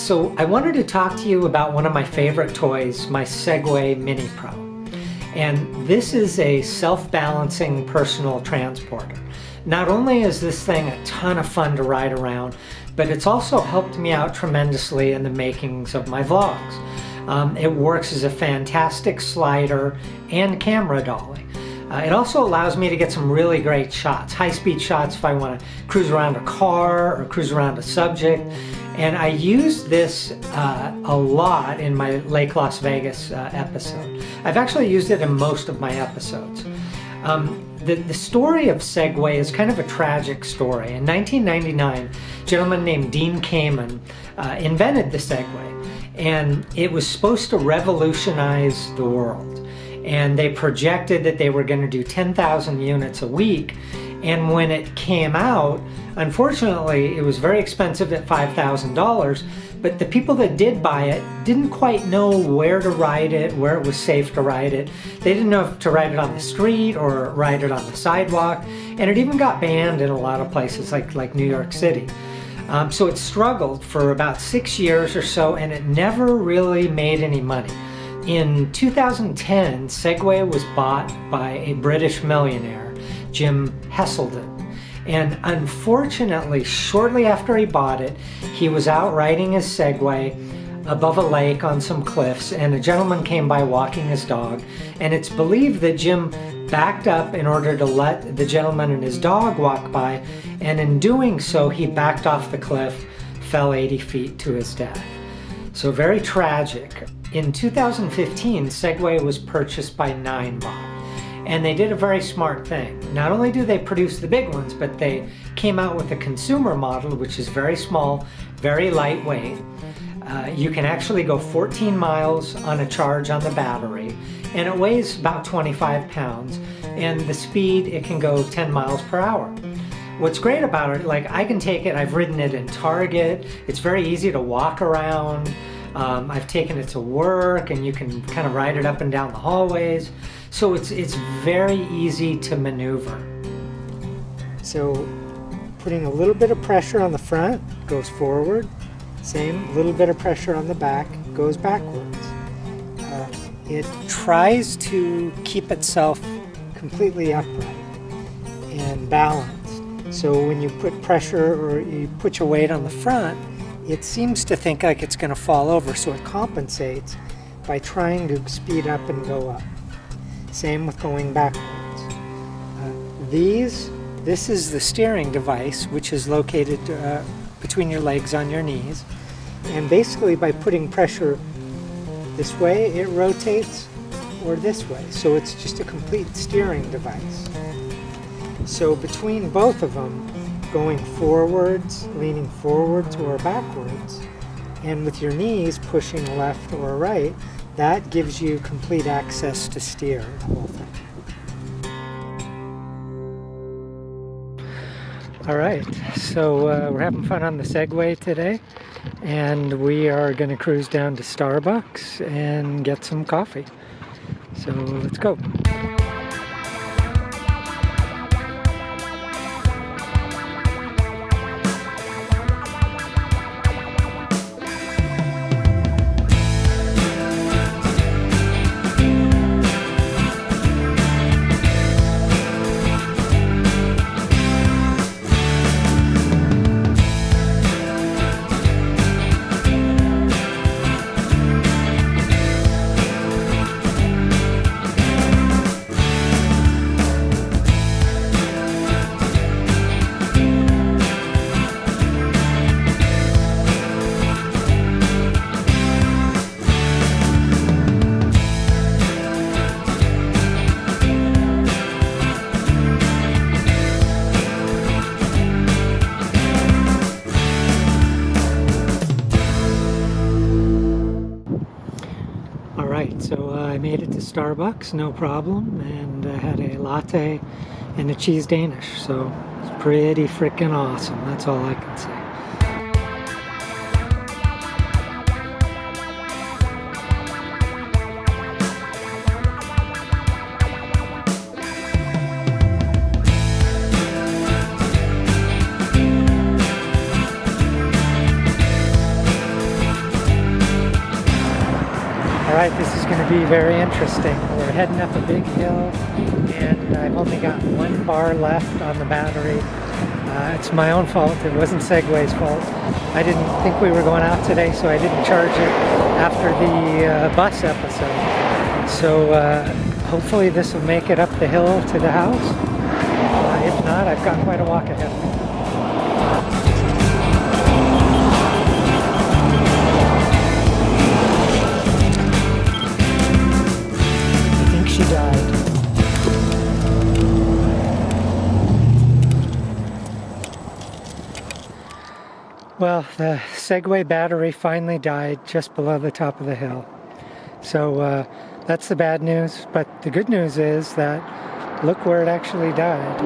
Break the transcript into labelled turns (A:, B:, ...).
A: So I wanted to talk to you about one of my favorite toys, my Segway MiniPro. And this is a self-balancing personal transporter. Not only is this thing a ton of fun to ride around, but it's also helped me out tremendously in the makings of my vlogs. It works as a fantastic slider and camera dolly. It also allows me to get some really great shots, high-speed shots if I want to cruise around a car or cruise around a subject. And I use this a lot in my Lake Las Vegas episode. I've actually used it in most of my episodes. The story of Segway is kind of a tragic story. In 1999, a gentleman named Dean Kamen invented the Segway, and it was supposed to revolutionize the world. And they projected that they were going to do 10,000 units a week. And when it came out, unfortunately, it was very expensive at $5,000, but the people that did buy it didn't quite know where to ride it, where it was safe to ride it. They didn't know if to ride it on the street or ride it on the sidewalk, and it even got banned in a lot of places like New York City. So it struggled for about 6 years or so, and it never really made any money. In 2010, Segway was bought by a British millionaire, Jim Heselden. And unfortunately, shortly after he bought it, he was out riding his Segway above a lake on some cliffs, and a gentleman came by walking his dog. And it's believed that Jim backed up in order to let the gentleman and his dog walk by, and in doing so, he backed off the cliff, fell 80 feet to his death. So very tragic. In 2015, Segway was purchased by Ninebot. And they did a very smart thing. Not only do they produce the big ones, but they came out with a consumer model, which is very small, very lightweight. You can actually go 14 miles on a charge on the battery, and it weighs about 25 pounds. And the speed, it can go 10 miles per hour. What's great about it, like I can take it, I've ridden it in Target, it's very easy to walk around. I've taken it to work, and you can kind of ride it up and down the hallways. So it's very easy to maneuver. So putting a little bit of pressure on the front goes forward. Same, little bit of pressure on the back goes backwards. It tries to keep itself completely upright and balanced. So when you put pressure or you put your weight on the front, it seems to think like it's going to fall over, so it compensates by trying to speed up and go up. Same with going backwards. This is the steering device, which is located between your legs on your knees. And basically by putting pressure this way, it rotates, or this way. So it's just a complete steering device. So between both of them, going forwards, leaning forwards or backwards, and with your knees pushing left or right, that gives you complete access to steer the whole thing. All right, so we're having fun on the Segway today, and we are going to cruise down to Starbucks and get some coffee. So let's go. So I made it to Starbucks, no problem, and I had a latte and a cheese Danish. So it's pretty freaking awesome. That's all I can say. Alright, this is going to be very interesting. We're heading up a big hill and I've only got one bar left on the battery. It's my own fault. It wasn't Segway's fault. I didn't think we were going out today, so I didn't charge it after the bus episode. So hopefully this will make it up the hill to the house. If not, I've got quite a walk ahead of me. I think she died. Well, the Segway battery finally died just below the top of the hill. So that's the bad news, but the good news is that look where it actually died.